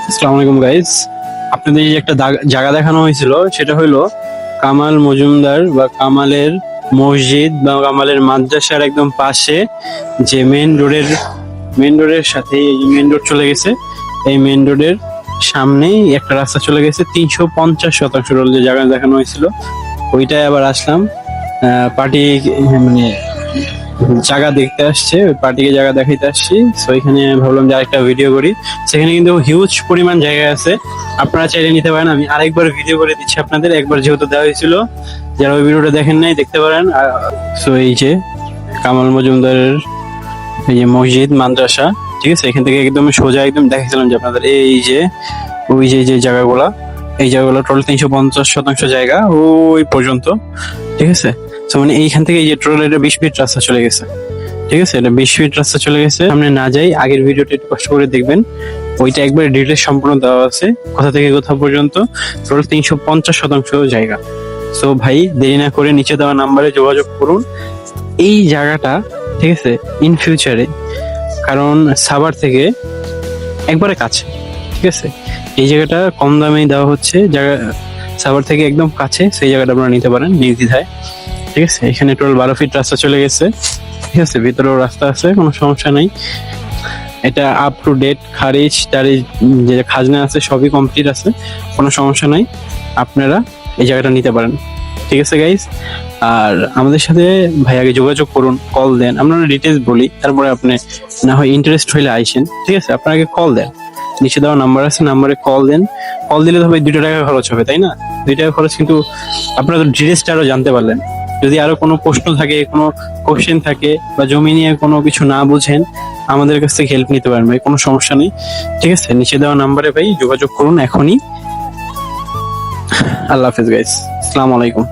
আসসালামু আলাইকুম গাইস। আপনাদের যে একটা জায়গা দেখানো হয়েছিল সেটা হলো কামাল মজুমদার বা কামালের মসজিদ বা কামালের মাদ্রাসার একদম পাশে যে মেন রোডের সাথে এই যে মেন রোড চলে গেছে। এই মেন রোডের সামনেই একটা রাস্তা চলে গেছে 350 শতাংশ রোড যে জায়গা দেখানো হয়েছিল ওইটাই আবার আসলাম। পার্টি মানে জায়গা দেখতে আসছে, ওই পার্টিকে জায়গা দেখাইতে আসছি। তো এখানে ভাবলাম যে আরেকটা ভিডিও করি। সেখানে কিন্তু হিউজ পরিমাণ জায়গা আছে, আপনারা চাইলে নিতে পারেন। আমি আরেকবার ভিডিও করে দিচ্ছি আপনাদের, একবার যেহেতু দেওয়া হয়েছিল, যারা ওই ভিডিওটা দেখেন নাই দেখতে পারেন। সো এই যে কামাল মজুমদারের এই যে মসজিদ মাদ্রাসা, ঠিক আছে, এখান থেকে একদম সোজা একদম দেখাইছিলাম যে আপনাদের এই যে ওই যে জায়গাগুলা, এই জায়গাগুলো টোটাল 350 শতাংশ জায়গা ওই পর্যন্ত, ঠিক আছে। তো মানে এইখান থেকে এই যে টোটাল এটা 20 ফিট রাস্তা চলে গেছে, ঠিক আছে। এটা 20 ফিট রাস্তা চলে গেছে। সামনে না যাই, আগের ভিডিওটা একটু কষ্ট করে দেখবেন, ওইটা একবার ডিটেলস সম্পূর্ণ দেওয়া আছে কোথা থেকে কোথা পর্যন্ত, টোটাল 350 শতাংশ জায়গা। সো ভাই দেরি না করে নিচে দেওয়া নাম্বারে যোগাযোগ করুন এই জায়গাটা, ঠিক আছে, ইন ফিউচারে, কারণ সাভার থেকে একবারে কাছে, ঠিক আছে। এই জায়গাটা কম দামেই দেওয়া হচ্ছে, জায়গা সাভার থেকে একদম কাছে, সেই জায়গাটা আপনারা নিতে পারেন নির্দ্বিধায়, ঠিক আছে। এখানে টোটাল 12 ফিট রাস্তা চলে গেছে, ঠিক আছে, ভিতরেও রাস্তা আছে, কোনো সমস্যা নাই। এটা আপ টু ডেট, খারিজ টারিজ যে খাজনা আছে সবই কমপ্লিট আছে, কোনো সমস্যা নাই। আপনারা এই জায়গাটা নিতে পারেন, ঠিক আছে গাইস। আর আমাদের সাথে ভাই আগে যোগাযোগ করুন, কল দেন, আমরা ডিটেলস বলি, তারপরে আপনি না হয় ইন্টারেস্ট হইলে আইসেন, ঠিক আছে। আপনার আগে কল দেন, নিচে দেওয়া নাম্বার আছে, নাম্বারে কল দেন। কল দিলে তো ভাই 2 টাকা খরচ হবে, তাই না? 2 টাকা খরচ, কিন্তু আপনারা তো ডিটেলসটা আরো জানতে পারলেন। যদি আরো কোনো প্রশ্ন থাকে, কোনো কোশ্চেন থাকে, বা জমি নিয়ে কোনো কিছু না বুঝেন, আমাদের কাছ থেকে হেল্প নিতে পারেন ভাই, কোনো সমস্যা নেই, ঠিক আছে। নিচে দেওয়া নাম্বারে ভাই যোগাযোগ করুন এখনই। আল্লাহ হাফেজ গাইস, আসসালামু আলাইকুম।